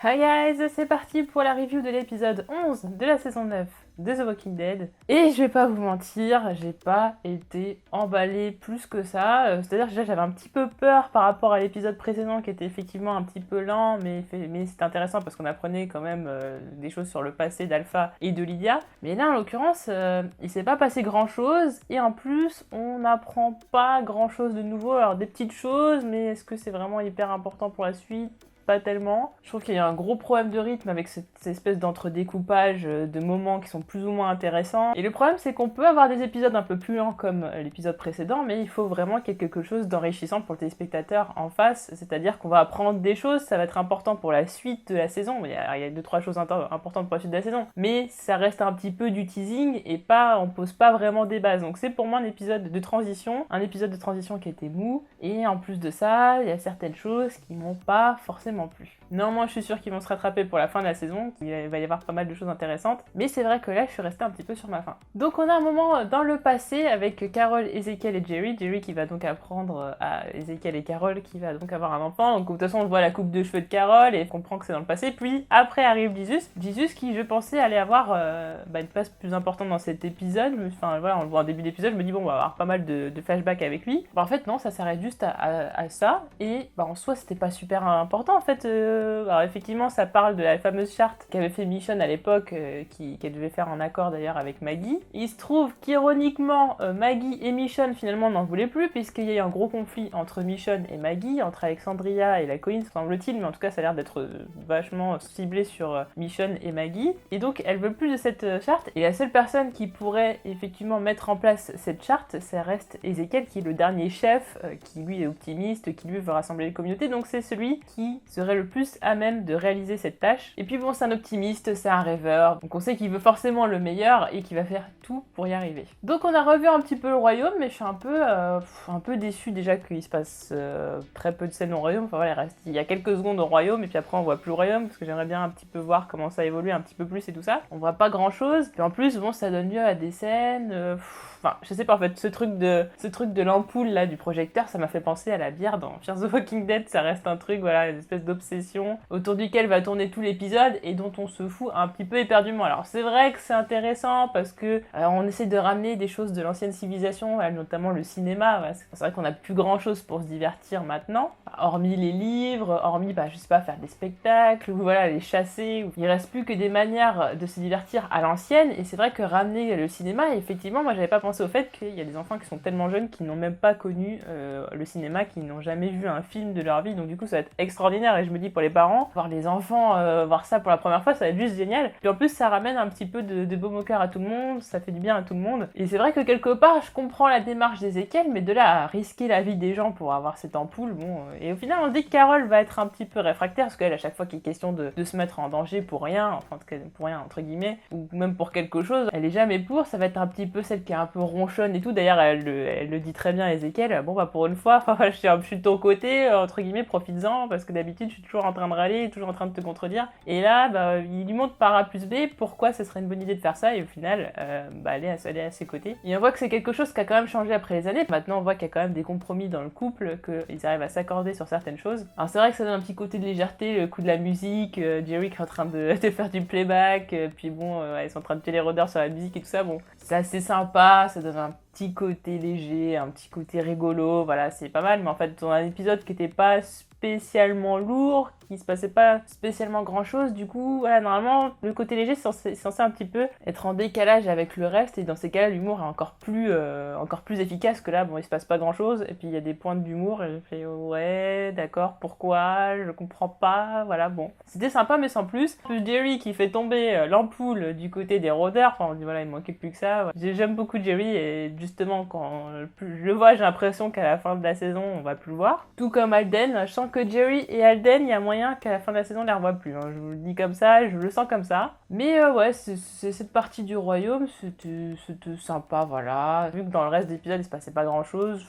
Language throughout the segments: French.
Hi guys, c'est parti pour la review de l'épisode 11 de la saison 9 de The Walking Dead. Et je vais pas vous mentir, j'ai pas été emballée plus que ça. C'est-à-dire que déjà j'avais un petit peu peur par rapport à l'épisode précédent qui était effectivement un petit peu lent, mais c'était intéressant parce qu'on apprenait quand même des choses sur le passé d'Alpha et de Lydia. Mais là en l'occurrence, il s'est pas passé grand chose et en plus on n'apprend pas grand chose de nouveau. Alors des petites choses, mais est-ce que c'est vraiment hyper important pour la suite ? Pas tellement. Je trouve qu'il y a un gros problème de rythme avec cette espèce d'entre-découpage de moments qui sont plus ou moins intéressants. Et le problème, c'est qu'on peut avoir des épisodes un peu plus lents comme l'épisode précédent, mais il faut vraiment qu'il y ait quelque chose d'enrichissant pour le téléspectateur en face. C'est-à-dire qu'on va apprendre des choses, ça va être important pour la suite de la saison. Il y a 2-3 choses importantes pour la suite de la saison, mais ça reste un petit peu du teasing et on pose pas vraiment des bases. Donc c'est pour moi un épisode de transition qui a été mou. Et en plus de ça, il y a certaines choses qui m'ont pas forcément plus. Néanmoins, je suis sûre qu'ils vont se rattraper pour la fin de la saison, qu'il va y avoir pas mal de choses intéressantes, mais c'est vrai que là, je suis restée un petit peu sur ma faim. Donc on a un moment dans le passé avec Carol, Ezekiel et Jerry. Jerry qui va donc apprendre à Ezekiel et Carol qui va donc avoir un enfant. Donc de toute façon, on voit la coupe de cheveux de Carol et on comprend que c'est dans le passé. Puis après arrive Jesus. Jesus qui, je pensais, allait avoir une place plus importante dans cet épisode. Enfin voilà, on le voit en début d'épisode, je me dis bon, on va avoir pas mal de flashbacks avec lui. En fait, non, ça s'arrête juste à ça. Et en soi, c'était pas super important. En fait, alors effectivement, ça parle de la fameuse charte qu'avait fait Michonne à l'époque, qu'elle devait faire en accord d'ailleurs avec Maggie. Il se trouve qu'ironiquement, Maggie et Michonne finalement n'en voulaient plus, puisqu'il y a eu un gros conflit entre Michonne et Maggie, entre Alexandria et la colline, semble-t-il, mais en tout cas, ça a l'air d'être vachement ciblé sur Michonne et Maggie. Et donc, elles veulent plus de cette charte, et la seule personne qui pourrait effectivement mettre en place cette charte, ça reste Ezekiel, qui est le dernier chef, qui lui est optimiste, qui lui veut rassembler les communautés, donc c'est celui qui serait le plus à même de réaliser cette tâche. Et puis bon, c'est un optimiste, c'est un rêveur, donc on sait qu'il veut forcément le meilleur et qu'il va faire tout pour y arriver. Donc on a revu un petit peu le royaume, mais je suis un peu déçue déjà qu'il se passe très peu de scènes au royaume. Enfin voilà, il y a quelques secondes au royaume et puis après on voit plus le royaume parce que j'aimerais bien un petit peu voir comment ça évolue un petit peu plus et tout ça. On voit pas grand chose, puis en plus bon, ça donne lieu à des scènes... Enfin, je sais pas en fait, ce truc de l'ampoule là, du projecteur, ça m'a fait penser à la bière dans Fear the Walking Dead. Ça reste un truc, voilà, une espèce d'obsession autour duquel va tourner tout l'épisode et dont on se fout un petit peu éperdument. Alors c'est vrai que c'est intéressant parce que on essaie de ramener des choses de l'ancienne civilisation, notamment le cinéma. C'est vrai qu'on a plus grand chose pour se divertir maintenant, hormis les livres, hormis, je sais pas, faire des spectacles ou voilà, les chasser. Il reste plus que des manières de se divertir à l'ancienne et c'est vrai que ramener le cinéma, effectivement, moi j'avais pas pensé au fait qu'il y a des enfants qui sont tellement jeunes qui n'ont même pas connu le cinéma, qui n'ont jamais vu un film de leur vie, donc du coup ça va être extraordinaire. Et je me dis pour les parents, voir les enfants voir ça pour la première fois, ça va être juste génial. Puis en plus ça ramène un petit peu de baume au cœur à tout le monde, ça fait du bien à tout le monde. Et c'est vrai que quelque part je comprends la démarche d'Ezekiel, mais de là à risquer la vie des gens pour avoir cette ampoule, et au final on se dit que Carol va être un petit peu réfractaire, parce qu'elle, à chaque fois qu'il est question de se mettre en danger pour rien, enfin pour rien entre guillemets, ou même pour quelque chose, elle est jamais pour. Ça va être un petit peu celle qui est un peu ronchonne et tout. D'ailleurs elle le dit très bien à Ezekiel, bon pour une fois, je suis de ton côté, entre guillemets, profites-en, parce que d'habitude je suis toujours en train de râler, toujours en train de te contredire. Et là, il lui montre par A plus B pourquoi ce serait une bonne idée de faire ça, et au final, elle est à ses côtés. Et on voit que c'est quelque chose qui a quand même changé après les années. Maintenant on voit qu'il y a quand même des compromis dans le couple, qu'ils arrivent à s'accorder sur certaines choses. Alors c'est vrai que ça donne un petit côté de légèreté, le coup de la musique, Jerry qui est en train de faire du playback, puis ils sont en train de tuer les rôdeurs sur la musique et tout ça, c'est assez sympa, ça donne un petit côté léger, un petit côté rigolo, voilà, c'est pas mal. Mais en fait, on a un épisode qui était pas spécialement lourd, qui se passait pas spécialement grand chose, du coup, voilà, normalement, le côté léger c'est censé un petit peu être en décalage avec le reste, et dans ces cas-là, l'humour est encore plus efficace que là, il se passe pas grand chose, et puis il y a des points d'humour, et je fais, ouais, d'accord, pourquoi, je comprends pas, voilà, C'était sympa, mais sans plus. Plus Jerry qui fait tomber l'ampoule du côté des rôdeurs, on dit, voilà, il manquait plus que ça. Ouais. J'aime beaucoup Jerry, et justement, quand je le vois, j'ai l'impression qu'à la fin de la saison, on va plus le voir. Tout comme Alden, je sens que Jerry et Alden, il y a moyen qu'à la fin de la saison on les revoit plus, je vous le dis comme ça, je le sens comme ça. Mais ouais, c'est cette partie du royaume, c'était sympa, voilà. Vu que dans le reste des épisodes il se passait pas grand chose,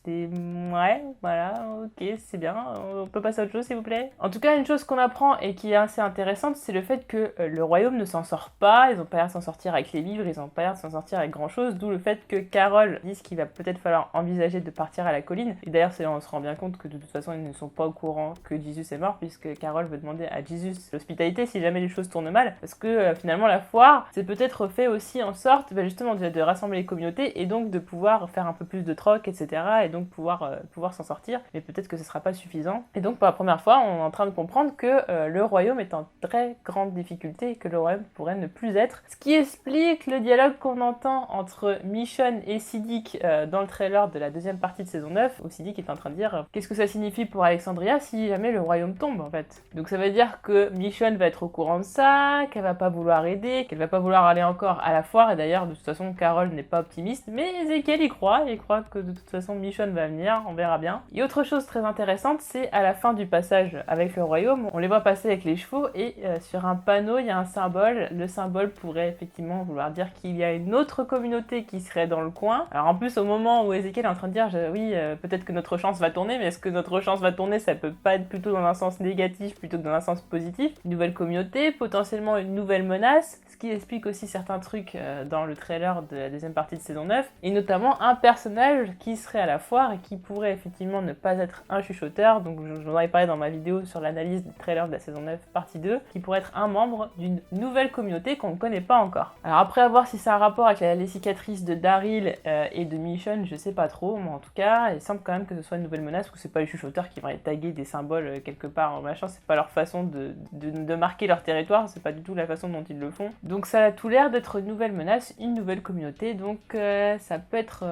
c'était ouais, voilà, ok, c'est bien, on peut passer à autre chose s'il vous plaît. En tout cas, une chose qu'on apprend et qui est assez intéressante, c'est le fait que le royaume ne s'en sort pas, ils ont pas l'air de s'en sortir avec les livres, ils ont pas l'air de s'en sortir avec grand chose, d'où le fait que Carol dise qu'il va peut-être falloir envisager de partir à la colline. Et d'ailleurs, on se rend bien compte que de toute façon, ils ne sont pas au courant que Jesus est mort, puisque Carol veut demander à Jesus l'hospitalité si jamais les choses tournent mal, parce que finalement la foire, c'est peut-être fait aussi en sorte justement de rassembler les communautés et donc de pouvoir faire un peu plus de troc, etc. et donc pouvoir s'en sortir, mais peut-être que ce sera pas suffisant. Et donc pour la première fois, on est en train de comprendre que le royaume est en très grande difficulté et que le royaume pourrait ne plus être. Ce qui explique le dialogue qu'on entend entre Michonne et Siddiq dans le trailer de la deuxième partie de saison 9, où Siddiq est en train de dire qu'est-ce que ça signifie pour Alexandria si jamais le royaume tombe en fait. Donc ça veut dire que Michonne va être au courant de ça, qu'elle va pas vouloir aider, qu'elle va pas vouloir aller encore à la foire, et d'ailleurs de toute façon Carol n'est pas optimiste, mais Ezekiel il croit que de toute façon Michonne va venir, on verra bien. Et autre chose très intéressante, c'est à la fin du passage avec le royaume, on les voit passer avec les chevaux et sur un panneau il y a un symbole, le symbole pourrait effectivement vouloir dire qu'il y a une autre communauté qui serait dans le coin. Alors en plus au moment où Ezekiel est en train de dire oui peut-être que notre chance va tourner, mais est-ce que notre chance va tourner, ça peut pas être plutôt dans un sens négatif plutôt que dans un sens positif. Une nouvelle communauté, potentiellement une nouvelle menace, ce qui explique aussi certains trucs dans le trailer de la deuxième partie de saison 9, et notamment un personnage qui serait à la foire et qui pourrait effectivement ne pas être un chuchoteur, donc je vous en avais parlé dans ma vidéo sur l'analyse du trailer de la saison 9 partie 2, qui pourrait être un membre d'une nouvelle communauté qu'on ne connaît pas encore. Alors après à voir si ça a un rapport avec les cicatrices de Daryl et de Michonne, je sais pas trop, mais en tout cas il semble quand même que ce soit une nouvelle menace, ou c'est pas les chuchoteurs qui vont aller taguer des symboles quelque part, machin, c'est pas leur façon de marquer leur territoire, c'est pas du tout la façon dont ils le font. Donc ça a tout l'air d'être une nouvelle menace, une nouvelle communauté, donc ça peut être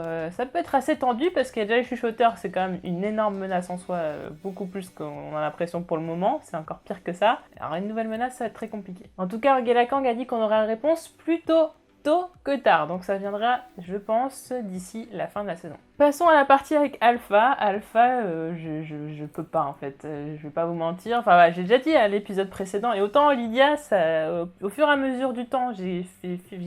assez tendu parce qu'il y a déjà les chuchoteurs, c'est quand même une énorme menace en soi, beaucoup plus qu'on a l'impression pour le moment, c'est encore pire que ça. Alors une nouvelle menace, ça va être très compliqué. En tout cas, Angela Kang a dit qu'on aurait la réponse plutôt tôt que tard, donc ça viendra, je pense, d'ici la fin de la saison. Passons à la partie avec Alpha. Alpha, je peux pas en fait, je vais pas vous mentir. Enfin, voilà, j'ai déjà dit à l'épisode précédent, et autant Lydia, ça, au fur et à mesure du temps, j'ai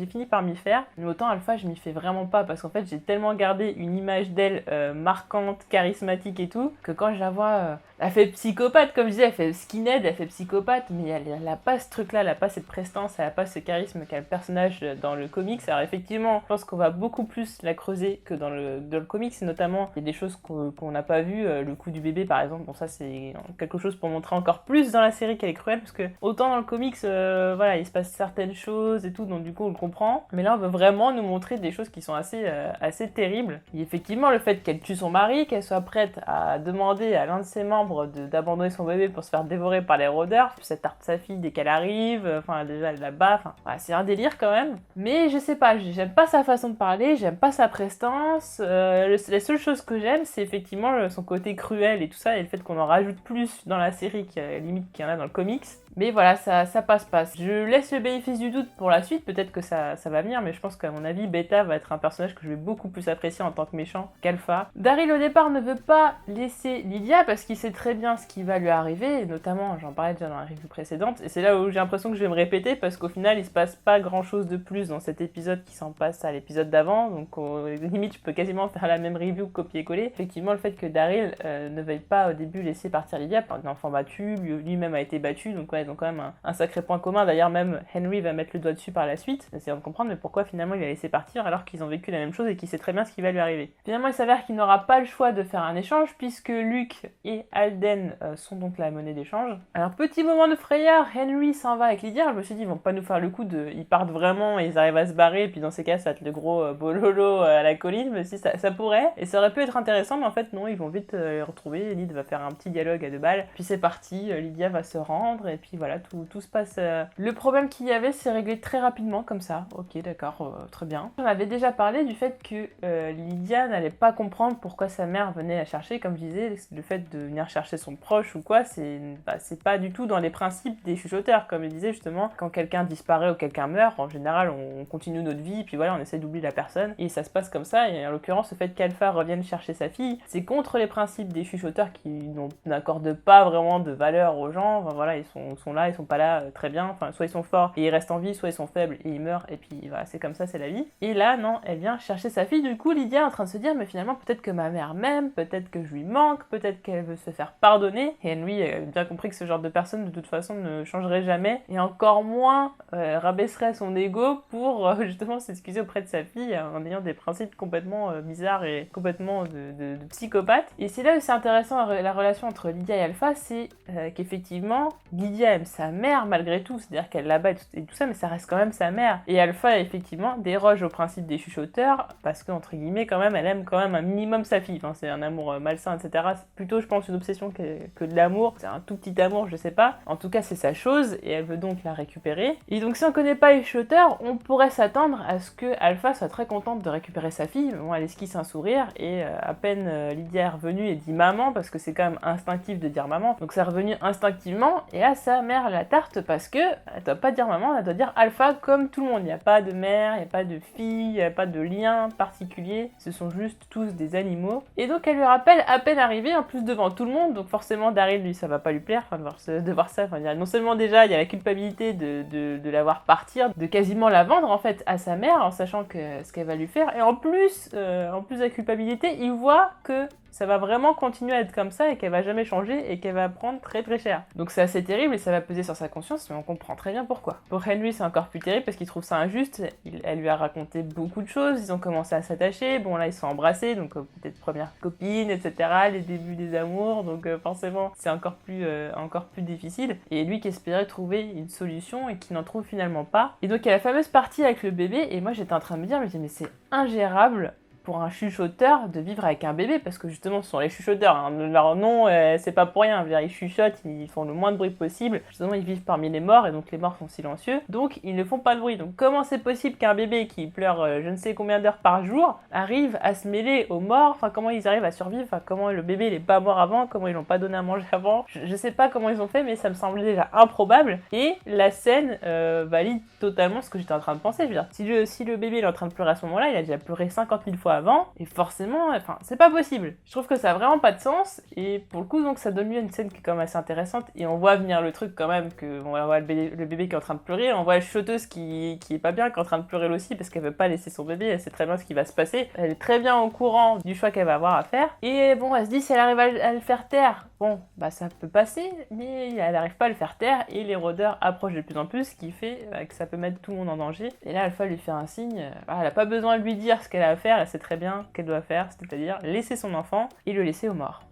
fini par m'y faire, mais autant Alpha, je m'y fais vraiment pas, parce qu'en fait, j'ai tellement gardé une image d'elle marquante, charismatique et tout, que quand je la vois, elle fait psychopathe, comme je disais, elle fait skinhead, elle fait psychopathe, mais elle a pas ce truc-là, elle a pas cette prestance, elle a pas ce charisme qu'a le personnage dans le comics. Alors effectivement, je pense qu'on va beaucoup plus la creuser que dans le comics, notamment il y a des choses qu'on n'a pas vues, le coup du bébé par exemple, bon ça c'est quelque chose pour montrer encore plus dans la série qu'elle est cruelle, parce que autant dans le comics voilà, il se passe certaines choses et tout, donc du coup on le comprend, mais là on veut vraiment nous montrer des choses qui sont assez terribles. Et effectivement le fait qu'elle tue son mari, qu'elle soit prête à demander à l'un de ses membres d'abandonner son bébé pour se faire dévorer par les rôdeurs, puis cette tarte sa fille dès qu'elle arrive, enfin déjà elle la bat, enfin voilà, c'est un délire quand même, mais je sais pas, j'aime pas sa façon de parler, j'aime pas sa prestance, la seule chose que j'aime, c'est effectivement son côté cruel et tout ça, et le fait qu'on en rajoute plus dans la série limite qu'il y en a dans le comics. Mais voilà, ça passe pas. Je laisse le bénéfice du doute pour la suite, peut-être que ça va venir, mais je pense qu'à mon avis, Beta va être un personnage que je vais beaucoup plus apprécier en tant que méchant qu'Alpha. Daryl au départ ne veut pas laisser Lydia parce qu'il sait très bien ce qui va lui arriver, et notamment, j'en parlais déjà dans la review précédente, et c'est là où j'ai l'impression que je vais me répéter, parce qu'au final, il se passe pas grand chose de plus dans cet épisode qui s'en passe à l'épisode d'avant, donc limite, je peux quasiment faire la même review copier-coller. Effectivement, le fait que Daryl ne veuille pas au début laisser partir Lydia, par un enfant battu, lui-même a été battu, donc ouais, ils ont quand même un sacré point commun. D'ailleurs, même Henry va mettre le doigt dessus par la suite, essayant de comprendre mais pourquoi finalement il a laissé partir alors qu'ils ont vécu la même chose et qu'il sait très bien ce qui va lui arriver. Finalement, il s'avère qu'il n'aura pas le choix de faire un échange puisque Luke et Alden sont donc la monnaie d'échange. Alors, petit moment de frayeur, Henry s'en va avec Lydia. Je me suis dit, ils vont pas nous faire le coup ils partent vraiment et ils arrivent à se barrer, et puis dans ces cas, ça va être le gros bololo à la colline, mais si ça pourrait, et ça aurait pu être intéressant, mais en fait, non, ils vont vite les retrouver. Lyd va faire un petit dialogue à deux balles, puis c'est parti, Lydia va se rendre, et puis voilà, tout se passe. Le problème qu'il y avait s'est réglé très rapidement, comme ça. Ok, d'accord, très bien. On avait déjà parlé du fait que Lydia n'allait pas comprendre pourquoi sa mère venait la chercher, comme je disais, le fait de venir chercher son proche ou quoi, c'est pas du tout dans les principes des chuchoteurs, comme je disais justement, quand quelqu'un disparaît ou quelqu'un meurt, en général, on continue notre vie, puis voilà, on essaie d'oublier la personne, et ça se passe comme ça, et en l'occurrence, le fait qu'Alpha revienne chercher sa fille, c'est contre les principes des chuchoteurs qui n'accordent pas vraiment de valeur aux gens, enfin voilà, ils sont sont là, ils sont pas là, très bien. Enfin, soit ils sont forts et ils restent en vie, soit ils sont faibles et ils meurent. Et puis voilà, c'est comme ça, c'est la vie. Et là, non, elle vient chercher sa fille. Du coup, Lydia est en train de se dire, mais finalement, peut-être que ma mère m'aime, peut-être que je lui manque, peut-être qu'elle veut se faire pardonner. Et Henry a bien compris que ce genre de personne, de toute façon, ne changerait jamais. Et encore moins rabaisserait son ego pour justement s'excuser auprès de sa fille en ayant des principes complètement bizarres et complètement de psychopathe. Et c'est là où c'est intéressant la relation entre Lydia et Alpha, c'est qu'effectivement, Lydia aime sa mère malgré tout, c'est-à-dire qu'elle la bat et tout ça, mais ça reste quand même sa mère. Et Alpha, effectivement, déroge au principe des chuchoteurs, parce que, entre guillemets, quand même, elle aime quand même un minimum sa fille. Enfin, c'est un amour malsain, etc. C'est plutôt, je pense, une obsession que de l'amour. C'est un tout petit amour, je sais pas. En tout cas, c'est sa chose, et elle veut donc la récupérer. Et donc, si on connaît pas les chuchoteurs, on pourrait s'attendre à ce que Alpha soit très contente de récupérer sa fille. Bon, elle esquisse un sourire, et à peine Lydia est revenue et dit maman, parce que c'est quand même instinctif de dire maman. Donc, c'est revenu instinctivement, et à sa mère la tarte, parce que elle doit pas dire maman, elle doit dire Alpha comme tout le monde. Il n'y a pas de mère, il n'y a pas de fille, il n'y a pas de lien particulier. Ce sont juste tous des animaux. Et donc, elle lui rappelle à peine arrivée, en plus devant tout le monde. Donc, forcément, Daryl, lui, ça va pas lui plaire, enfin, de voir ça. Enfin, non seulement déjà, il y a la culpabilité de la voir partir, de quasiment la vendre, en fait, à sa mère, en sachant que ce qu'elle va lui faire. Et en plus de la culpabilité, il voit que ça va vraiment continuer à être comme ça et qu'elle va jamais changer et qu'elle va prendre très très cher. Donc c'est assez terrible et ça va peser sur sa conscience, mais on comprend très bien pourquoi. Pour Henry, c'est encore plus terrible parce qu'il trouve ça injuste. Elle lui a raconté beaucoup de choses, ils ont commencé à s'attacher, bon là ils sont embrassés, donc peut-être première copine, etc., les débuts des amours, donc forcément c'est encore plus difficile. Et lui qui espérait trouver une solution et qui n'en trouve finalement pas. Et donc il y a la fameuse partie avec le bébé, et moi j'étais en train de me dire, mais c'est ingérable pour un chuchoteur de vivre avec un bébé, parce que justement ce sont les chuchoteurs, hein. Leur nom c'est pas pour rien, ils chuchotent, ils font le moins de bruit possible, justement ils vivent parmi les morts et donc les morts sont silencieux, donc ils ne font pas de bruit. Donc comment c'est possible qu'un bébé qui pleure je ne sais combien d'heures par jour arrive à se mêler aux morts, enfin comment ils arrivent à survivre, enfin comment le bébé il est pas mort avant, comment ils l'ont pas donné à manger avant, je sais pas comment ils ont fait, mais ça me semblait déjà improbable. Et la scène valide totalement ce que j'étais en train de penser. Je veux dire, si le bébé il est en train de pleurer à ce moment-là, il a déjà pleuré 50 000 fois avant, et forcément, enfin, c'est pas possible. Je trouve que ça a vraiment pas de sens, et pour le coup, donc, ça donne lieu à une scène qui est quand même assez intéressante, et on voit venir le truc quand même, que on voit le bébé qui est en train de pleurer, on voit la chuchoteuse qui est pas bien, qui est en train de pleurer elle aussi, parce qu'elle veut pas laisser son bébé, elle sait très bien ce qui va se passer, elle est très bien au courant du choix qu'elle va avoir à faire, et bon, elle se dit, si elle arrive à le faire taire, bon, bah ça peut passer, mais elle arrive pas à le faire taire, et les rôdeurs approchent de plus en plus, ce qui fait que ça peut mettre tout le monde en danger, et là, Alpha lui fait un signe, elle a pas besoin de lui dire ce qu'elle a à faire, elle sait très bien qu'elle doit faire, c'est-à-dire laisser son enfant et le laisser aux morts.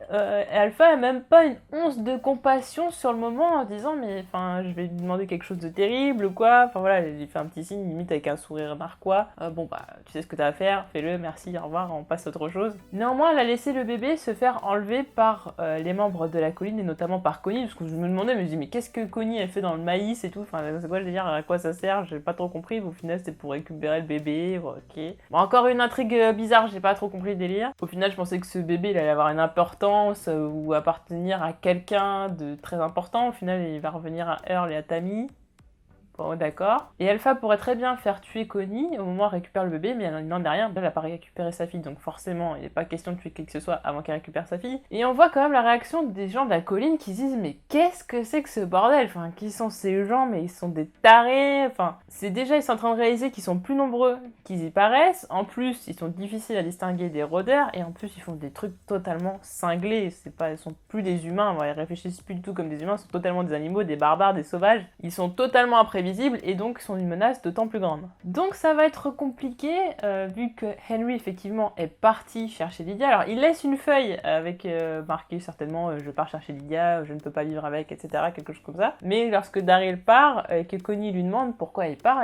Alpha a même pas une once de compassion sur le moment en disant mais enfin je vais lui demander quelque chose de terrible ou quoi, enfin voilà, elle lui fait un petit signe limite avec un sourire narquois, bon bah tu sais ce que t'as à faire, fais-le, merci, au revoir, on passe à autre chose. Néanmoins elle a laissé le bébé se faire enlever par les membres de la colline et notamment par Connie, parce que je me demandais, mais je dis mais qu'est-ce que Connie elle fait dans le maïs et tout, enfin c'est quoi le délire, à quoi ça sert, j'ai pas trop compris, au final c'était pour récupérer le bébé, ok. Bon, encore une intrigue bizarre, j'ai pas trop compris le délire. Au final je pensais que ce bébé il allait avoir une importance ou appartenir à quelqu'un de très important, au final il va revenir à Earl et à Tammy. Bon, d'accord. Et Alpha pourrait très bien faire tuer Connie au moment où elle récupère le bébé, mais il n'en est rien. Elle n'a pas récupéré sa fille, donc forcément, il n'est pas question de tuer qui que ce soit avant qu'elle récupère sa fille. Et on voit quand même la réaction des gens de la colline qui se disent mais qu'est-ce que c'est que ce bordel? Enfin, qui sont ces gens? Mais ils sont des tarés. Enfin, c'est déjà, ils sont en train de réaliser qu'ils sont plus nombreux qu'ils y paraissent. En plus, ils sont difficiles à distinguer des rôdeurs, et en plus, ils font des trucs totalement cinglés. Ils sont plus des humains, ils réfléchissent plus du tout comme des humains, ils sont totalement des animaux, des barbares, des sauvages. Ils sont totalement imprévisibles et donc sont une menace d'autant plus grande. Donc ça va être compliqué vu que Henry effectivement est parti chercher Lydia. Alors il laisse une feuille avec marqué certainement je pars chercher Lydia, je ne peux pas vivre avec, etc. Quelque chose comme ça. Mais lorsque Daryl part et que Connie lui demande pourquoi il part,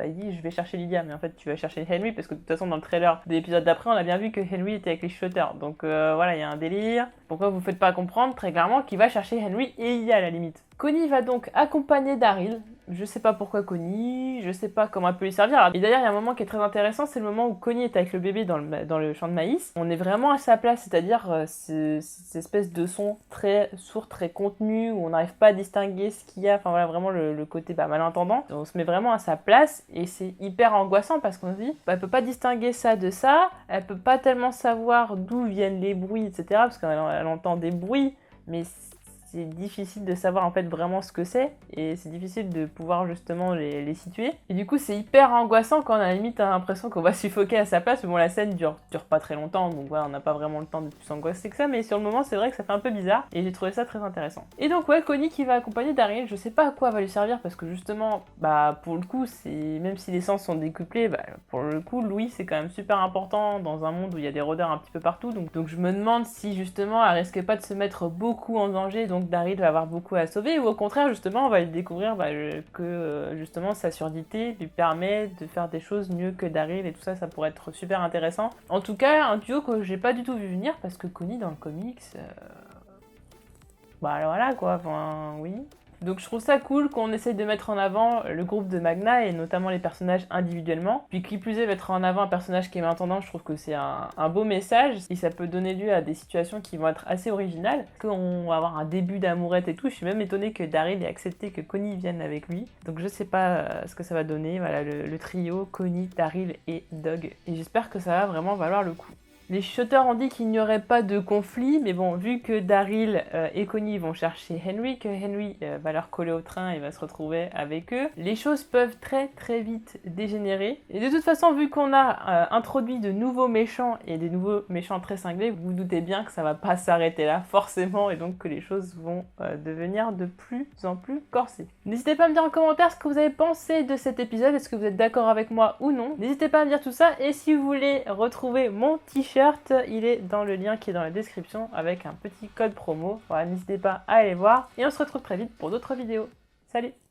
il dit je vais chercher Lydia. Mais en fait tu vas chercher Henry parce que de toute façon dans le trailer de l'épisode d'après on a bien vu que Henry était avec les chuchoteurs. Donc voilà, il y a un délire. Pourquoi vous faites pas comprendre très clairement qu'il va chercher Henry et Lydia à la limite. Connie va donc accompagner Daryl. Je sais pas pourquoi Connie, je sais pas comment elle peut lui servir. Et d'ailleurs, il y a un moment qui est très intéressant, c'est le moment où Connie est avec le bébé dans le champ de maïs. On est vraiment à sa place, c'est-à-dire cette espèce de son très sourd, très contenu, où on n'arrive pas à distinguer ce qu'il y a, enfin voilà, vraiment le côté malentendant. On se met vraiment à sa place, et c'est hyper angoissant parce qu'on se dit, elle peut pas distinguer ça de ça, elle peut pas tellement savoir d'où viennent les bruits, etc. Parce qu'elle entend des bruits, mais c'est difficile de savoir en fait vraiment ce que c'est, et c'est difficile de pouvoir justement les situer. Et du coup c'est hyper angoissant quand on a limite l'impression qu'on va suffoquer à sa place, mais bon la scène dure pas très longtemps, donc voilà, on n'a pas vraiment le temps de plus s'angoisser que ça, mais sur le moment c'est vrai que ça fait un peu bizarre, et j'ai trouvé ça très intéressant. Et donc ouais, Connie qui va accompagner Daryl, je sais pas à quoi va lui servir, parce que justement, bah pour le coup, même si les sens sont décuplés, bah pour le coup, Louis c'est quand même super important dans un monde où il y a des rôdeurs un petit peu partout, donc je me demande si justement elle risque pas de se mettre beaucoup en danger, donc Daryl va avoir beaucoup à sauver, ou au contraire justement on va découvrir que justement sa surdité lui permet de faire des choses mieux que Daryl, et tout ça, ça pourrait être super intéressant. En tout cas, un duo que j'ai pas du tout vu venir, parce que Connie dans le comics, bah voilà quoi, enfin oui. Donc je trouve ça cool qu'on essaye de mettre en avant le groupe de Magna et notamment les personnages individuellement. Puis qui plus est, mettre en avant un personnage qui est malentendant, je trouve que c'est un beau message et ça peut donner lieu à des situations qui vont être assez originales. Qu'on va avoir un début d'amourette et tout. Je suis même étonnée que Daryl ait accepté que Connie vienne avec lui. Donc je sais pas ce que ça va donner. Voilà, le trio Connie, Daryl et Doug. Et j'espère que ça va vraiment valoir le coup. Les chuchoteurs ont dit qu'il n'y aurait pas de conflit, mais bon, vu que Daryl et Connie vont chercher Henry, que Henry va leur coller au train et va se retrouver avec eux, les choses peuvent très très vite dégénérer. Et de toute façon, vu qu'on a introduit de nouveaux méchants et des nouveaux méchants très cinglés, vous vous doutez bien que ça va pas s'arrêter là, forcément, et donc que les choses vont devenir de plus en plus corsées. N'hésitez pas à me dire en commentaire ce que vous avez pensé de cet épisode, est-ce que vous êtes d'accord avec moi ou non. N'hésitez pas à me dire tout ça, et si vous voulez retrouver mon t-shirt, il est dans le lien qui est dans la description avec un petit code promo. Voilà, n'hésitez pas à aller voir et on se retrouve très vite pour d'autres vidéos. Salut!